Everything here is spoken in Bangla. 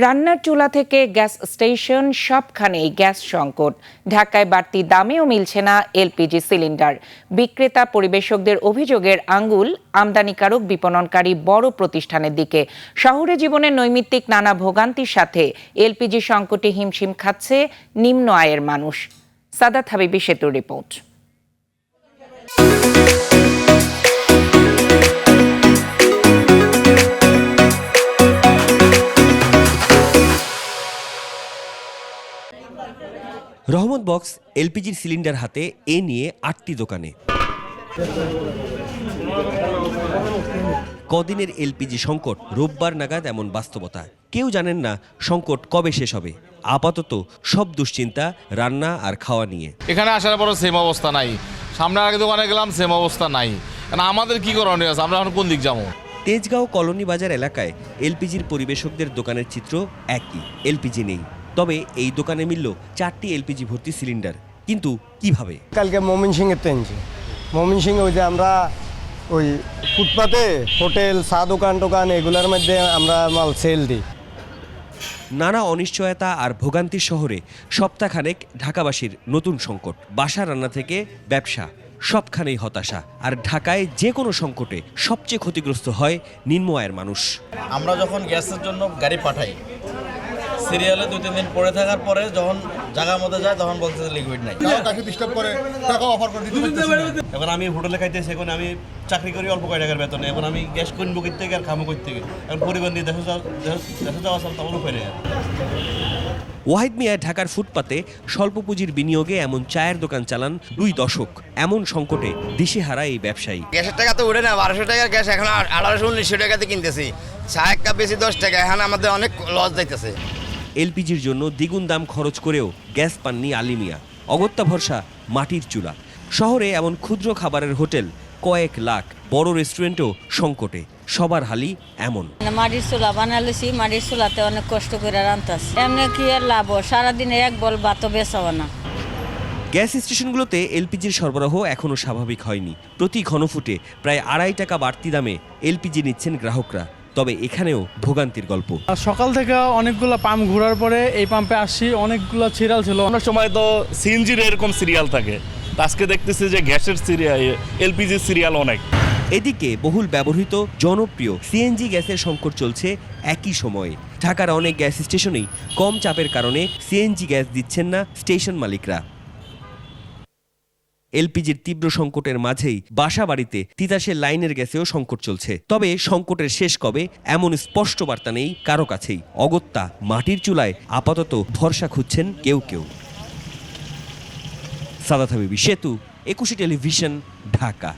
রান্নার চুলা থেকে গ্যাস স্টেশন সবখানেই গ্যাস সংকট। ঢাকায় বাড়তি দামেও মিলছে না এলপিজি সিলিন্ডার। বিক্রেতা পরিবেশকদের অভিযোগের আঙ্গুল আমদানিকারক বিপণনকারী বড় প্রতিষ্ঠানের দিকে। শহুরে জীবনের নৈমিত্তিক নানা ভোগান্তির সাথে এলপিজি সংকটে হিমশিম খাচ্ছে নিম্ন আয়ের মানুষ। সাদাত হাবিবি সেতুর রিপোর্ট। রহমত বক্স এলপিজির সিলিন্ডার হাতে এ নিয়ে ৮টি দোকানে। কদিনের এলপিজি সংকট রোববার নাগাদ এমন বাস্তবতা। কেউ জানেন না সংকট কবে শেষ হবে। আপাতত সব দুশ্চিন্তা রান্না আর খাওয়া নিয়ে। এখানে আসার পরও সেম অবস্থা নাই, সামনের আগে দোকানে গেলাম সেম অবস্থা নাই। কারণ আমাদের কি করণীয় আছে, আমরা এখন কোন দিক যাবো? তেজগাঁও কলোনি বাজার এলাকায় এলপিজির পরিবেশকদের দোকানের চিত্র একই। এলপিজি নেই, তবে এই দোকানে মিলল 4টি এলপিজি ভর্তি সিলিন্ডার। কিন্তু কিভাবে? কালকে ময়মনসিংহের ট্রেনছি, ময়মনসিংহে ওই যে আমরা ওই ফুটপাতে হোটেল চা দোকান এগুলোর মধ্যে আমরা মাল সেল দিই। নানা অনিশ্চয়তা আর ভোগান্তির শহরে সপ্তাহখানেক ঢাকাবাসীর নতুন সংকট। বাসা রান্না থেকে ব্যবসা সবখানেই হতাশা। আর ঢাকায় যে কোনো সংকটে সবচেয়ে ক্ষতিগ্রস্ত হয় নিম্ন আয়ের মানুষ। আমরা যখন গ্যাসের জন্য গাড়ি পাঠাই, সিরিয়ালে 2-3 দিন পড়ে থাকার পরে যখন জায়গার মধ্যে যায় তখন বলতে লিকুইড নাই। এখন আমি হোটেলে খাইতেছি, এখন আমি চাকরি করি অল্প কয় টাকার বেতনে, এখন আমি গ্যাস কিনবো কই থেকে আর খামো কই থেকে? এখন পরিবার নিয়ে দেশে যাওয়া তেমন উপায় নেই। ওয়াহিদ মিয়া ঢাকার ফুটপাতে স্বল্প পুঁজির বিনিয়োগে এমন চায়ের দোকান চালান 2 দশক। এমন সংকটে দিশেহারা এই ব্যবসায়ী। গ্যাসের টাকা তো উঠে না, 1200 টাকার গ্যাস এখন 1800-1900 টাকাতে কিনতেছি। চা এক কাপ বেশি 10 টাকা, এখন আমাদের অনেক লস যাইতেছে। এলপিজির জন্য দ্বিগুণ দাম খরচ করেও গ্যাস পাননি আলী মিয়া। অগত্যা ভরসা মাটির চুলা। শহরে এমন ক্ষুদ্র খাবারের হোটেল কয়েক লাখ, বড় রেস্টুরেন্টও সংকটে। সবার হালি এমন। মাটির চুলা বানালেছি, মাটির চুলাতে অনেক কষ্ট করে রান্তাছি। এমনি কি আর লাভ, সারাদিনে এক বল ভাতও বেচাবো না। গ্যাস স্টেশনগুলোতে এলপিজির সরবরাহ এখনও স্বাভাবিক হয়নি। প্রতি ঘনফুটে প্রায় 2.5 টাকা বাড়তি দামে এলপিজি নিচ্ছেন গ্রাহকরা। তবে এখানেও ভোগান্তির গল্প। সকাল থেকে অনেকগুলো পাম্প ঘোরার পরে এই পাম্পে আসছি, অনেকগুলো সিরিয়াল ছিল। অনেক সময় তো সিএনজির এরকম সিরিয়াল থাকে, আজকে দেখতেছি যে গ্যাসের সিরিয়াল, এলপিজি সিরিয়াল অনেক। এদিকে বহুল ব্যবহৃত জনপ্রিয় সিএনজি গ্যাসের সংকট চলছে একই সময়ে। ঢাকার অনেক গ্যাস স্টেশনেই কম চাপের কারণে সিএনজি গ্যাস দিচ্ছেন না স্টেশন মালিকরা। এলপিজির তীব্র সংকটের মাঝেই বাসা বাড়িতে তিতাসের লাইনের গ্যাসেও সংকট চলছে। তবে সংকটের শেষ কবে এমন স্পষ্ট বার্তা নেই কারো কাছেই। অগত্যা মাটির চুলায় আপাতত ভরসা খুঁজছেন কেউ কেউ। সাদাত হাবিবি সেতু, 21 টেলিভিশন, ঢাকা।